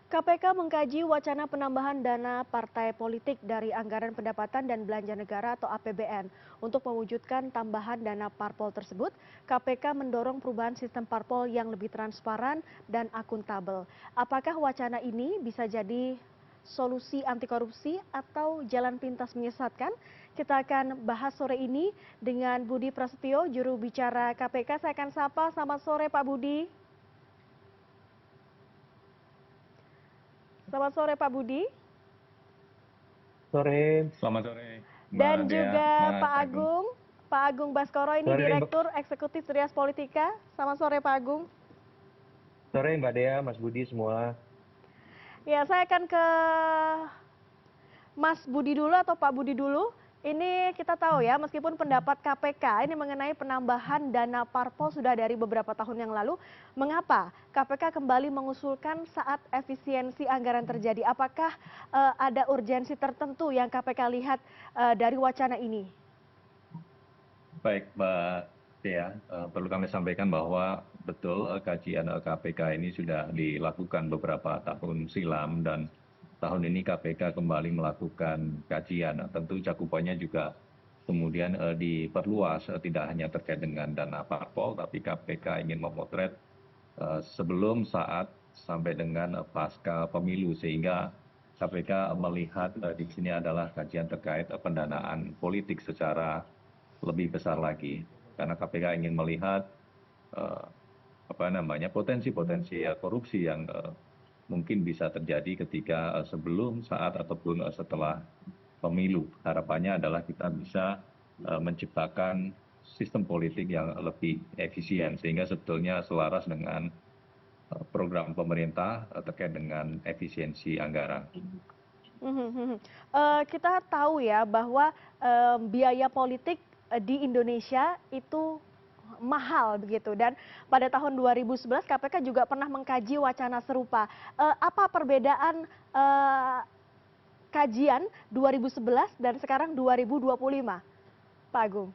KPK mengkaji wacana penambahan dana partai politik dari anggaran pendapatan dan belanja negara atau APBN. Untuk mewujudkan tambahan dana parpol tersebut, KPK mendorong perubahan sistem parpol yang lebih transparan dan akuntabel. Apakah wacana ini bisa jadi solusi anti korupsi atau jalan pintas menyesatkan? Kita akan bahas sore ini dengan Budi Prasetyo, juru bicara KPK. Saya akan sapa, selamat sore Pak Budi. Selamat sore Pak Budi. Sore. Selamat sore, Mbak Dan Dea, juga Mas Pak Agung. Agung Baskoro, ini Sore, Direktur Eksekutif Trias Politika. Selamat sore Pak Agung. Sore Mbak Dea, Mas Budi semua. Ya, saya akan ke Mas Budi dulu atau Pak Budi dulu. Ini kita tahu ya, meskipun pendapat KPK ini mengenai penambahan dana parpol sudah dari beberapa tahun yang lalu, mengapa KPK kembali mengusulkan saat efisiensi anggaran terjadi? Apakah ada urgensi tertentu yang KPK lihat dari wacana ini? Baik, Mbak Dea, perlu kami sampaikan bahwa betul kajian KPK ini sudah dilakukan beberapa tahun silam dan tahun ini KPK kembali melakukan kajian. Tentu cakupannya juga kemudian diperluas, tidak hanya terkait dengan dana parpol, tapi KPK ingin memotret sebelum, saat, sampai dengan pasca pemilu, sehingga KPK melihat di sini adalah kajian terkait pendanaan politik secara lebih besar lagi, karena KPK ingin melihat potensi-potensi korupsi yang mungkin bisa terjadi ketika sebelum, saat, ataupun setelah pemilu. Harapannya adalah kita bisa menciptakan sistem politik yang lebih efisien, sehingga sebetulnya selaras dengan program pemerintah terkait dengan efisiensi anggaran. Kita tahu ya bahwa biaya politik di Indonesia itu mahal begitu, dan pada tahun 2011 KPK juga pernah mengkaji wacana serupa. Apa perbedaan kajian 2011 dan sekarang 2025, Pak Agung?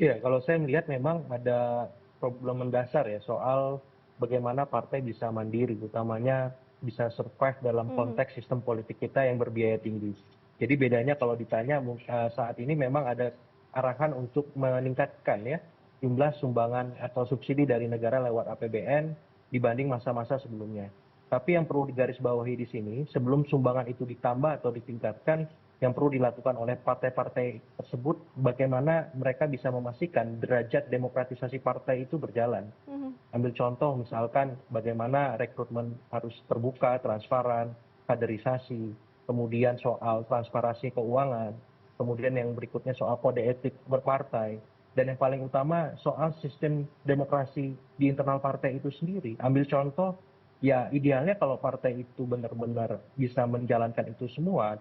Iya, kalau saya melihat memang ada problem mendasar ya soal bagaimana partai bisa mandiri, utamanya bisa survive dalam konteks sistem politik kita yang berbiaya tinggi. Jadi bedanya kalau ditanya saat ini memang ada arahan untuk meningkatkan ya jumlah sumbangan atau subsidi dari negara lewat APBN dibanding masa-masa sebelumnya. Tapi yang perlu digarisbawahi di sini, sebelum sumbangan itu ditambah atau ditingkatkan, yang perlu dilakukan oleh partai-partai tersebut, bagaimana mereka bisa memastikan derajat demokratisasi partai itu berjalan. Ambil contoh misalkan bagaimana rekrutmen harus terbuka, transparan, kaderisasi, kemudian soal transparansi keuangan, kemudian yang berikutnya soal kode etik berpartai, dan yang paling utama soal sistem demokrasi di internal partai itu sendiri. Ambil contoh, ya idealnya kalau partai itu benar-benar bisa menjalankan itu semua,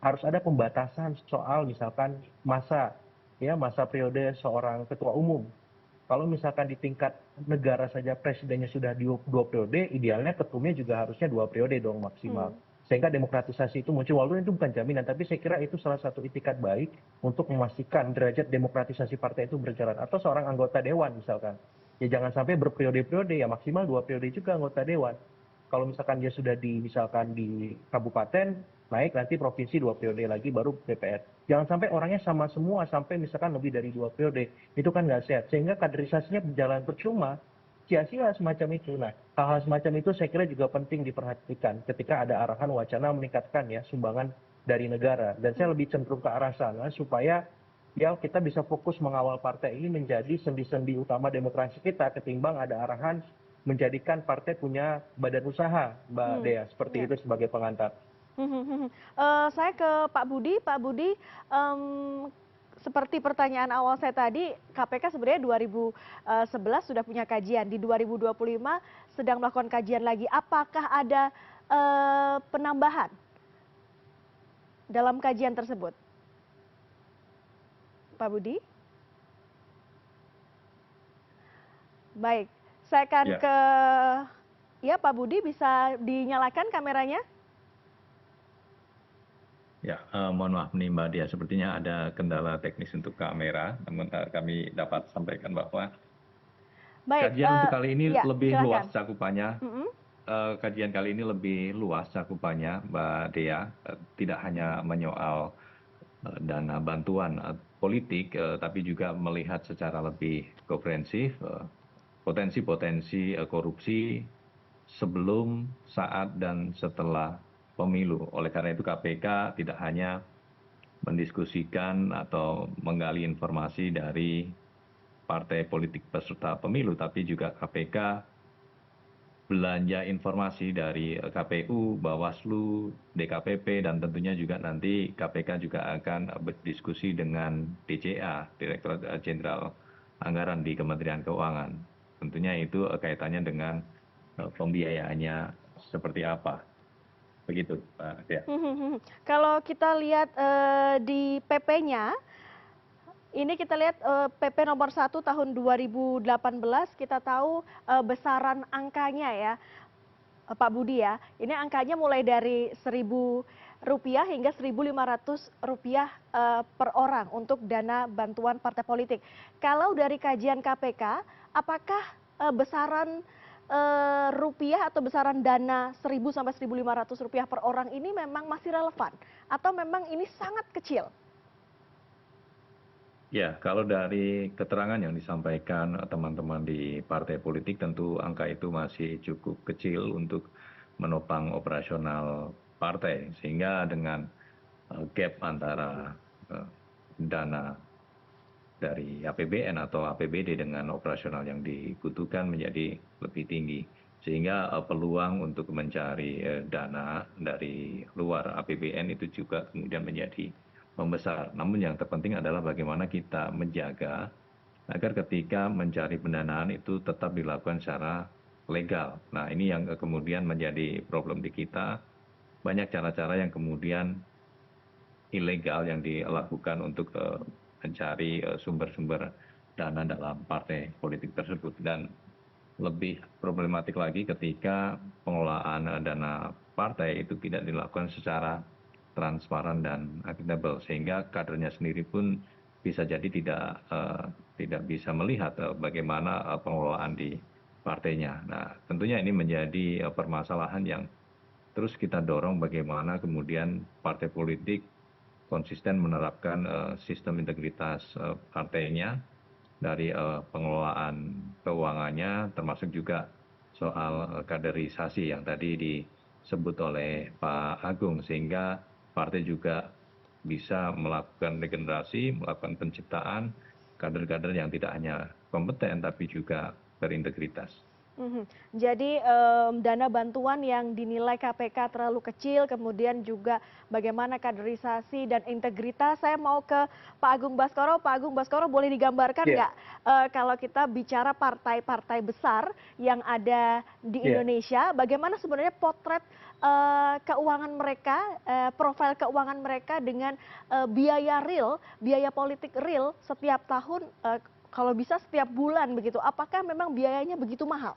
harus ada pembatasan soal misalkan masa periode seorang ketua umum. Kalau misalkan di tingkat negara saja presidennya sudah 2 periode, idealnya ketumnya juga harusnya 2 periode dong maksimal. Sehingga demokratisasi itu muncul, walaupun itu bukan jaminan, tapi saya kira itu salah satu itikat baik untuk memastikan derajat demokratisasi partai itu berjalan. Atau seorang anggota dewan misalkan, ya jangan sampai berperiode-periode, ya maksimal 2 periode juga anggota dewan. Kalau misalkan dia sudah misalkan di kabupaten, naik nanti provinsi 2 periode lagi baru DPR. Jangan sampai orangnya sama semua sampai misalkan lebih dari 2 periode, itu kan nggak sehat. Sehingga kaderisasinya berjalan percuma, sia-sia semacam itu. Nah, hal-hal semacam itu saya kira juga penting diperhatikan ketika ada arahan wacana meningkatkan ya sumbangan dari negara. Dan saya lebih cenderung ke arah sana supaya ya kita bisa fokus mengawal partai ini menjadi sendi-sendi utama demokrasi kita, ketimbang ada arahan menjadikan partai punya badan usaha, Mbak Dea, seperti itu sebagai pengantar. Saya ke Pak Budi. Pak Budi, seperti pertanyaan awal saya tadi, KPK sebenarnya 2011 sudah punya kajian, di 2025 sedang melakukan kajian lagi. Apakah ada penambahan dalam kajian tersebut? Pak Budi? Baik, saya akan ke Pak Budi, bisa dinyalakan kameranya? Ya, mohon maaf nih Mbak Dia, sepertinya ada kendala teknis untuk kamera, namun kami dapat sampaikan bahwa kajian untuk kali ini lebih luas cakupannya, kajian kali ini lebih luas cakupannya, Mbak Dea. Tidak hanya menyoal dana bantuan politik, tapi juga melihat secara lebih komprehensif potensi-potensi korupsi sebelum, saat, dan setelah pemilu. Oleh karena itu KPK tidak hanya mendiskusikan atau menggali informasi dari partai politik peserta pemilu, tapi juga KPK belanja informasi dari KPU, Bawaslu, DKPP, dan tentunya juga nanti KPK juga akan berdiskusi dengan DCA, Direktorat Jenderal Anggaran di Kementerian Keuangan. Tentunya itu kaitannya dengan pembiayaannya seperti apa. Begitu, Pak Dea. Kalau kita lihat di PP-nya, ini kita lihat PP nomor 1 tahun 2018, kita tahu besaran angkanya ya, Pak Budi ya. Ini angkanya mulai dari Rp1.000 hingga Rp1.500 per orang untuk dana bantuan partai politik. Kalau dari kajian KPK, apakah besaran rupiah atau besaran dana Rp1.000 sampai Rp1.500 per orang ini memang masih relevan atau memang ini sangat kecil? Ya, kalau dari keterangan yang disampaikan teman-teman di partai politik, tentu angka itu masih cukup kecil untuk menopang operasional partai. Sehingga dengan gap antara dana dari APBN atau APBD dengan operasional yang dibutuhkan menjadi lebih tinggi. Sehingga peluang untuk mencari dana dari luar APBN itu juga kemudian menjadi membesar. Namun yang terpenting adalah bagaimana kita menjaga agar ketika mencari pendanaan itu tetap dilakukan secara legal. Nah, ini yang kemudian menjadi problem di kita. Banyak cara-cara yang kemudian ilegal yang dilakukan untuk mencari sumber-sumber dana dalam partai politik tersebut. Dan lebih problematik lagi ketika pengelolaan dana partai itu tidak dilakukan secara transparan dan akuntabel, sehingga kadernya sendiri pun bisa jadi tidak bisa melihat bagaimana pengelolaan di partainya. Nah, tentunya ini menjadi permasalahan yang terus kita dorong bagaimana kemudian partai politik konsisten menerapkan sistem integritas partainya dari pengelolaan keuangannya, termasuk juga soal kaderisasi yang tadi disebut oleh Pak Agung, sehingga partai juga bisa melakukan regenerasi, melakukan penciptaan kader-kader yang tidak hanya kompeten tapi juga berintegritas. Jadi dana bantuan yang dinilai KPK terlalu kecil, kemudian juga bagaimana kaderisasi dan integritas. Saya mau ke Pak Agung Baskoro. Pak Agung Baskoro, boleh digambarkan nggak kalau kita bicara partai-partai besar yang ada di Indonesia, bagaimana sebenarnya potret keuangan mereka, profil keuangan mereka dengan biaya real, biaya politik real setiap tahun, kalau bisa setiap bulan begitu. Apakah memang biayanya begitu mahal?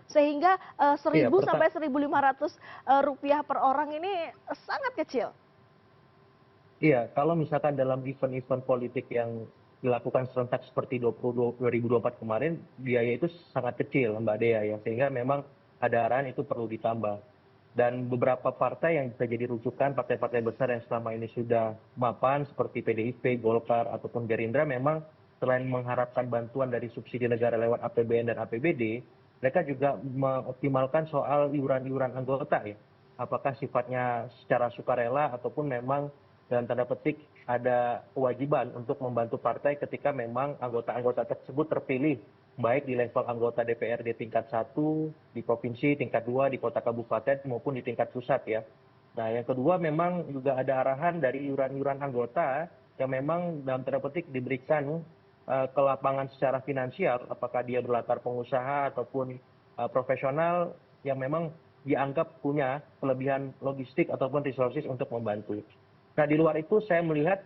Sehingga Rp1.000 sampai Rp1.500 per orang ini sangat kecil. Iya, kalau misalkan dalam event-event politik yang dilakukan serentak seperti 2024 kemarin, biaya itu sangat kecil, Mbak Dea ya, sehingga memang ada arahan itu perlu ditambah. Dan beberapa partai yang bisa jadi rujukan, partai-partai besar yang selama ini sudah mapan seperti PDIP, Golkar, ataupun Gerindra, memang selain mengharapkan bantuan dari subsidi negara lewat APBN dan APBD, mereka juga mengoptimalkan soal iuran-iuran anggota ya. Apakah sifatnya secara sukarela ataupun memang dalam tanda petik ada kewajiban untuk membantu partai ketika memang anggota-anggota tersebut terpilih baik di level anggota DPRD tingkat 1, di provinsi, tingkat 2, di kota kabupaten maupun di tingkat pusat ya. Nah, yang kedua memang juga ada arahan dari iuran-iuran anggota yang memang dalam tanda petik diberikan ke lapangan secara finansial, apakah dia berlatar pengusaha ataupun profesional yang memang dianggap punya kelebihan logistik ataupun resources untuk membantu. Nah, di luar itu saya melihat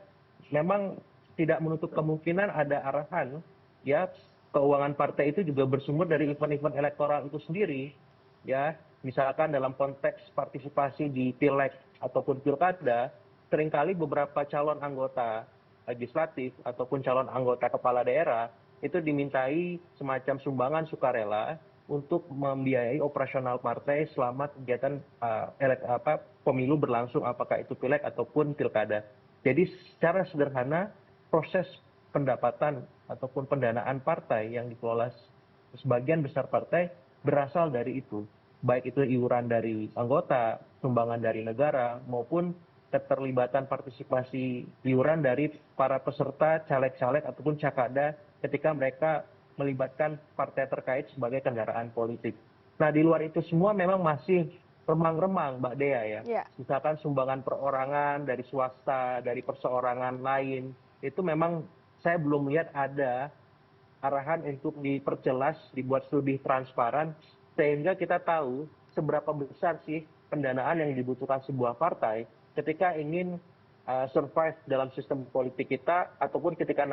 memang tidak menutup kemungkinan ada arahan ya, keuangan partai itu juga bersumber dari event-event elektoral itu sendiri ya. Misalkan dalam konteks partisipasi di pileg ataupun pilkada, seringkali beberapa calon anggota legislatif ataupun calon anggota kepala daerah itu dimintai semacam sumbangan sukarela untuk membiayai operasional partai selama kegiatan pemilu berlangsung, apakah itu pileg ataupun pilkada. Jadi secara sederhana proses pendapatan ataupun pendanaan partai yang dikelola sebagian besar partai berasal dari itu, baik itu iuran dari anggota, sumbangan dari negara, maupun keterlibatan partisipasi iuran dari para peserta caleg-caleg ataupun cakada ketika mereka melibatkan partai terkait sebagai kendaraan politik. Nah, di luar itu semua memang masih remang-remang, Mbak Dea ya. Misalkan sumbangan perorangan dari swasta, dari perseorangan lain, itu memang saya belum lihat ada arahan untuk diperjelas, dibuat lebih transparan, sehingga kita tahu seberapa besar sih pendanaan yang dibutuhkan sebuah partai ketika ingin survive dalam sistem politik kita, ataupun ketika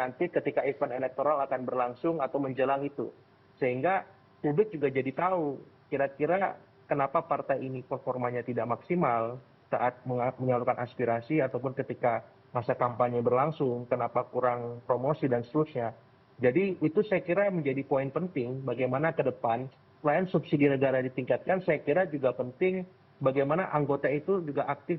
event elektoral akan berlangsung atau menjelang itu. Sehingga publik juga jadi tahu kira-kira kenapa partai ini performanya tidak maksimal saat menyalurkan aspirasi ataupun ketika masa kampanye berlangsung, kenapa kurang promosi dan seterusnya. Jadi itu saya kira menjadi poin penting bagaimana ke depan selain subsidi negara ditingkatkan, saya kira juga penting bagaimana anggota itu juga aktif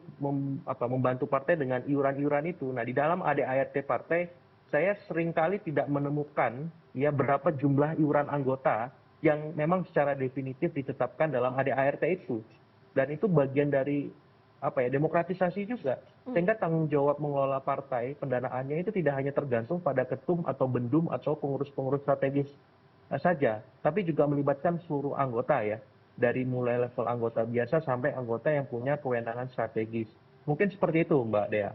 membantu partai dengan iuran-iuran itu. Nah, di dalam ADART partai, saya seringkali tidak menemukan ya berapa jumlah iuran anggota yang memang secara definitif ditetapkan dalam ADART itu. Dan itu bagian dari demokratisasi juga. Sehingga tanggung jawab mengelola partai, pendanaannya itu tidak hanya tergantung pada ketum atau bendum atau pengurus-pengurus strategis saja, tapi juga melibatkan seluruh anggota ya, dari mulai level anggota biasa sampai anggota yang punya kewenangan strategis. Mungkin seperti itu, Mbak Dea.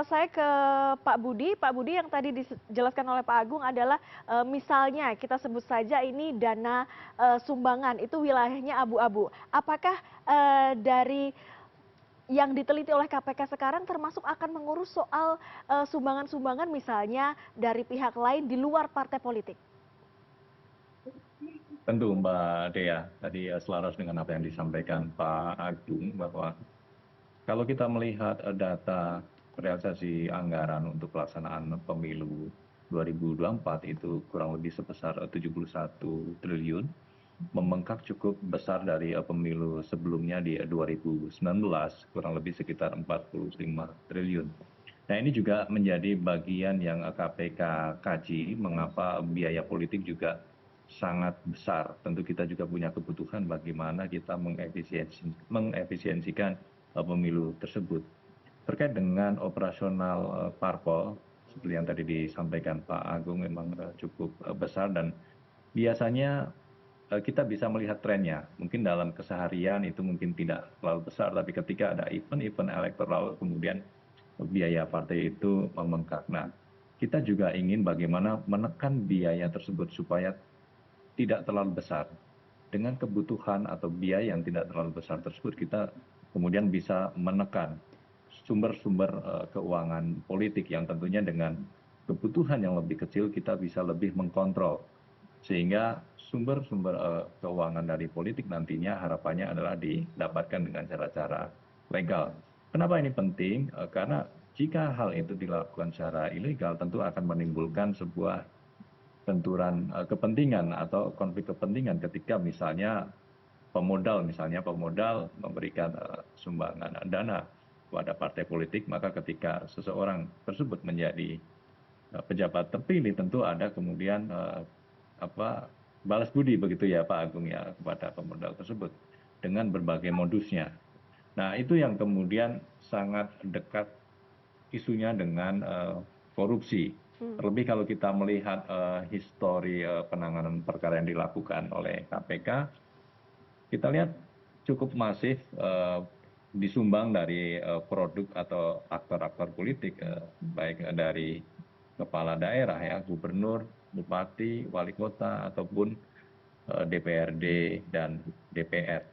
Saya ke Pak Budi. Pak Budi, yang tadi dijelaskan oleh Pak Agung adalah misalnya kita sebut saja ini dana sumbangan itu wilayahnya abu-abu. Apakah dari yang diteliti oleh KPK sekarang termasuk akan mengurus soal sumbangan-sumbangan misalnya dari pihak lain di luar partai politik? Tentu Mbak Dea, tadi selaras dengan apa yang disampaikan Pak Agung, bahwa kalau kita melihat data realisasi anggaran untuk pelaksanaan pemilu 2024 itu kurang lebih sebesar 71 triliun, membengkak cukup besar dari pemilu sebelumnya di 2019, kurang lebih sekitar 45 triliun. Nah, ini juga menjadi bagian yang KPK kaji, mengapa biaya politik juga sangat besar. Tentu kita juga punya kebutuhan bagaimana kita mengefisiensikan pemilu tersebut. Terkait dengan operasional parpol, seperti yang tadi disampaikan Pak Agung, memang cukup besar, dan biasanya kita bisa melihat trennya. Mungkin dalam keseharian itu mungkin tidak terlalu besar, tapi ketika ada event-event elektoral kemudian biaya partai itu membengkak. Nah, kita juga ingin bagaimana menekan biaya tersebut supaya tidak terlalu besar. Dengan kebutuhan atau biaya yang tidak terlalu besar tersebut, kita kemudian bisa menekan sumber-sumber keuangan politik yang tentunya dengan kebutuhan yang lebih kecil kita bisa lebih mengkontrol. Sehingga sumber-sumber keuangan dari politik nantinya harapannya adalah didapatkan dengan cara-cara legal. Kenapa ini penting? Karena jika hal itu dilakukan secara ilegal, tentu akan menimbulkan sebuah benturan kepentingan atau konflik kepentingan ketika misalnya pemodal memberikan sumbangan dana kepada partai politik, maka ketika seseorang tersebut menjadi pejabat terpilih, tentu ada kemudian balas budi begitu ya Pak Agung ya kepada pemodal tersebut dengan berbagai modusnya. Nah, itu yang kemudian sangat dekat isunya dengan korupsi. Terlebih kalau kita melihat histori penanganan perkara yang dilakukan oleh KPK, kita lihat cukup masif disumbang dari produk atau aktor-aktor politik, baik dari kepala daerah ya, gubernur, bupati, wali kota, ataupun DPRD dan DPR.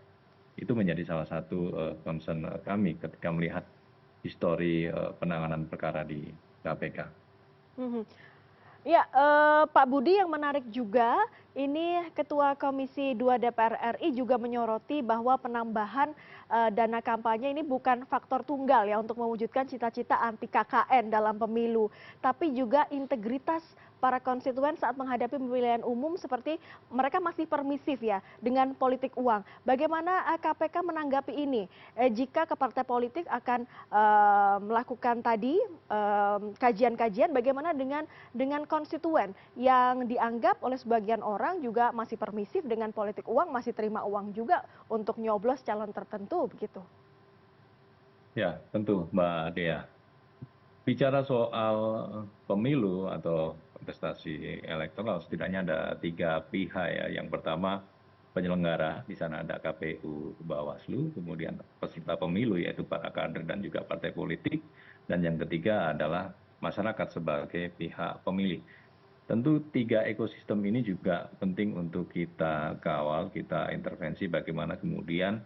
Itu menjadi salah satu concern kami ketika melihat histori penanganan perkara di KPK. Ya, Pak Budi, yang menarik juga, ini Ketua Komisi 2 DPR RI juga menyoroti bahwa penambahan dana kampanye ini bukan faktor tunggal ya untuk mewujudkan cita-cita anti KKN dalam pemilu, tapi juga integritas para konstituen saat menghadapi pemilihan umum seperti mereka masih permisif ya dengan politik uang. Bagaimana KPK menanggapi ini? Jika ke partai politik akan melakukan tadi kajian-kajian, bagaimana dengan konstituen yang dianggap oleh sebagian orang juga masih permisif dengan politik uang, masih terima uang juga untuk nyoblos calon tertentu begitu? Ya, tentu Mbak Dea. Bicara soal pemilu atau kontestasi elektoral, setidaknya ada 3 pihak ya. Yang pertama penyelenggara, di sana ada KPU, Bawaslu, kemudian peserta pemilu yaitu para kader dan juga partai politik, dan yang ketiga adalah masyarakat sebagai pihak pemilih. Tentu 3 ekosistem ini juga penting untuk kita kawal, kita intervensi bagaimana kemudian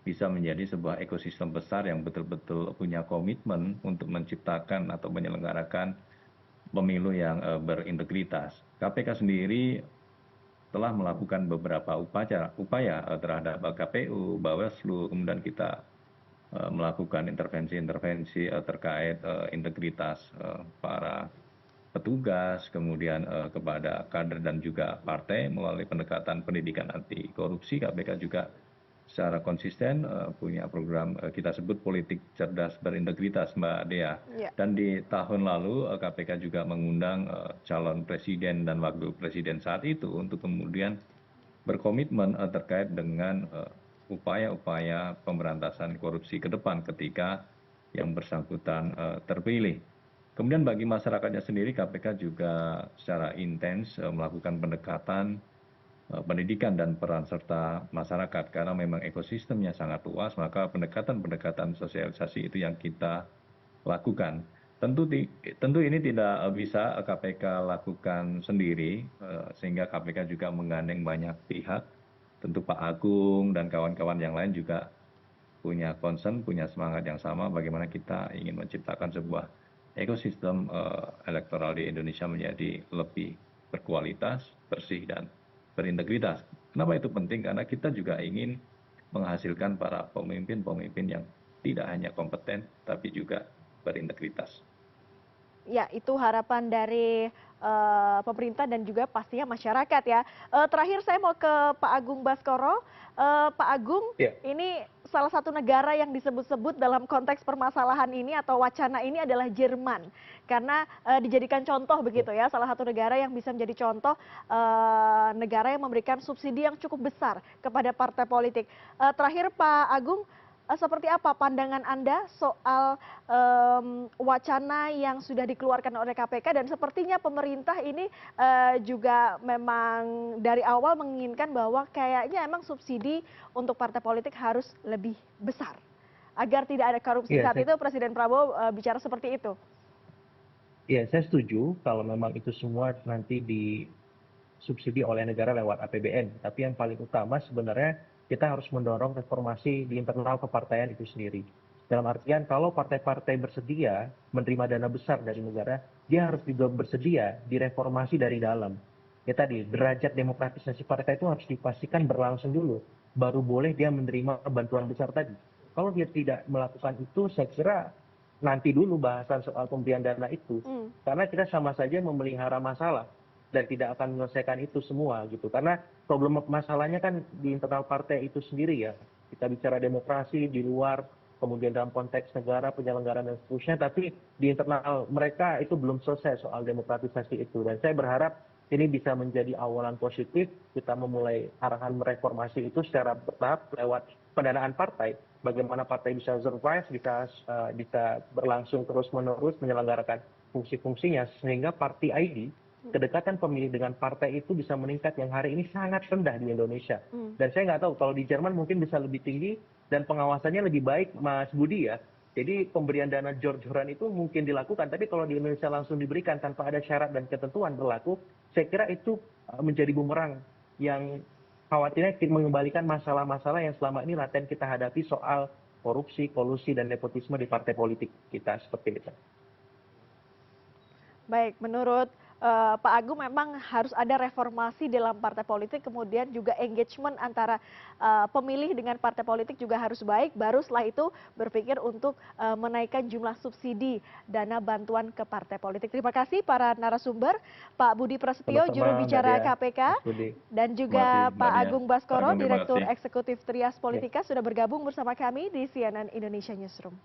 bisa menjadi sebuah ekosistem besar yang betul-betul punya komitmen untuk menciptakan atau menyelenggarakan pemilu yang berintegritas. KPK sendiri telah melakukan beberapa upaya terhadap KPU, Bawaslu, kemudian kita melakukan intervensi-intervensi terkait integritas para petugas, kemudian kepada kader dan juga partai melalui pendekatan pendidikan anti korupsi. KPK juga secara konsisten punya program kita sebut politik cerdas berintegritas, Mbak Dea. Ya. Dan di tahun lalu KPK juga mengundang calon presiden dan wakil presiden saat itu untuk kemudian berkomitmen terkait dengan upaya-upaya pemberantasan korupsi ke depan ketika yang bersangkutan terpilih. Kemudian bagi masyarakatnya sendiri, KPK juga secara intens melakukan pendekatan pendidikan dan peran serta masyarakat, karena memang ekosistemnya sangat luas, maka pendekatan-pendekatan sosialisasi itu yang kita lakukan. Tentu ini tidak bisa KPK lakukan sendiri, sehingga KPK juga menggandeng banyak pihak. Tentu Pak Agung dan kawan-kawan yang lain juga punya concern, punya semangat yang sama bagaimana kita ingin menciptakan sebuah ekosistem elektoral di Indonesia menjadi lebih berkualitas, bersih, dan berintegritas. Kenapa itu penting? Karena kita juga ingin menghasilkan para pemimpin-pemimpin yang tidak hanya kompeten, tapi juga berintegritas. Ya, itu harapan dari pemerintah dan juga pastinya masyarakat ya. Terakhir saya mau ke Pak Agung Baskoro. Pak Agung, Ya. ini salah satu negara yang disebut-sebut dalam konteks permasalahan ini atau wacana ini adalah Jerman. Karena dijadikan contoh begitu ya, salah satu negara yang bisa menjadi contoh negara yang memberikan subsidi yang cukup besar kepada partai politik. Terakhir Pak Agung, seperti apa pandangan Anda soal wacana yang sudah dikeluarkan oleh KPK, dan sepertinya pemerintah ini juga memang dari awal menginginkan bahwa kayaknya emang subsidi untuk partai politik harus lebih besar agar tidak ada korupsi. Iya, Saat itu Presiden Prabowo bicara seperti itu. Iya, saya setuju kalau memang itu semua nanti disubsidi oleh negara lewat APBN. Tapi yang paling utama sebenarnya kita harus mendorong reformasi di internal kepartaian itu sendiri. Dalam artian kalau partai-partai bersedia menerima dana besar dari negara, dia harus juga bersedia direformasi dari dalam. Ya tadi, derajat demokratisasi partai itu harus dipastikan berlangsung dulu, baru boleh dia menerima bantuan besar tadi. Kalau dia tidak melakukan itu, saya kira nanti dulu bahasan soal pemberian dana itu. Karena kita sama saja memelihara masalah dan tidak akan menyelesaikan itu semua gitu. Karena problem masalahnya kan di internal partai itu sendiri ya. Kita bicara demokrasi di luar, kemudian dalam konteks negara, penyelenggaraan dan seterusnya, tapi di internal mereka itu belum selesai soal demokratisasi itu. Dan saya berharap ini bisa menjadi awalan positif, kita memulai arahan mereformasi itu secara bertahap lewat pendanaan partai. Bagaimana partai bisa survive, bisa berlangsung terus-menerus menyelenggarakan fungsi-fungsinya, sehingga Party ID, kedekatan pemilih dengan partai itu bisa meningkat yang hari ini sangat rendah di Indonesia. Dan saya nggak tahu kalau di Jerman mungkin bisa lebih tinggi dan pengawasannya lebih baik, Mas Budi ya. Jadi pemberian dana jor-joran itu mungkin dilakukan, tapi kalau di Indonesia langsung diberikan tanpa ada syarat dan ketentuan berlaku, saya kira itu menjadi bumerang yang khawatirnya mengembalikan masalah-masalah yang selama ini laten kita hadapi soal korupsi, kolusi, dan nepotisme di partai politik kita seperti itu. Baik, menurut Pak Agung, memang harus ada reformasi dalam partai politik, kemudian juga engagement antara pemilih dengan partai politik juga harus baik, baru setelah itu berpikir untuk menaikkan jumlah subsidi dana bantuan ke partai politik. Terima kasih para narasumber, Pak Budi Prasetyo, juru Sama-sama Mbak bicara Dea, KPK, Mas Budi. dan Terima kasih juga Mbak Pak Dea. Agung Pak Baskoro, Agung, terima Direktur kasih. Eksekutif Trias Politika, sudah bergabung bersama kami di CNN Indonesia Newsroom.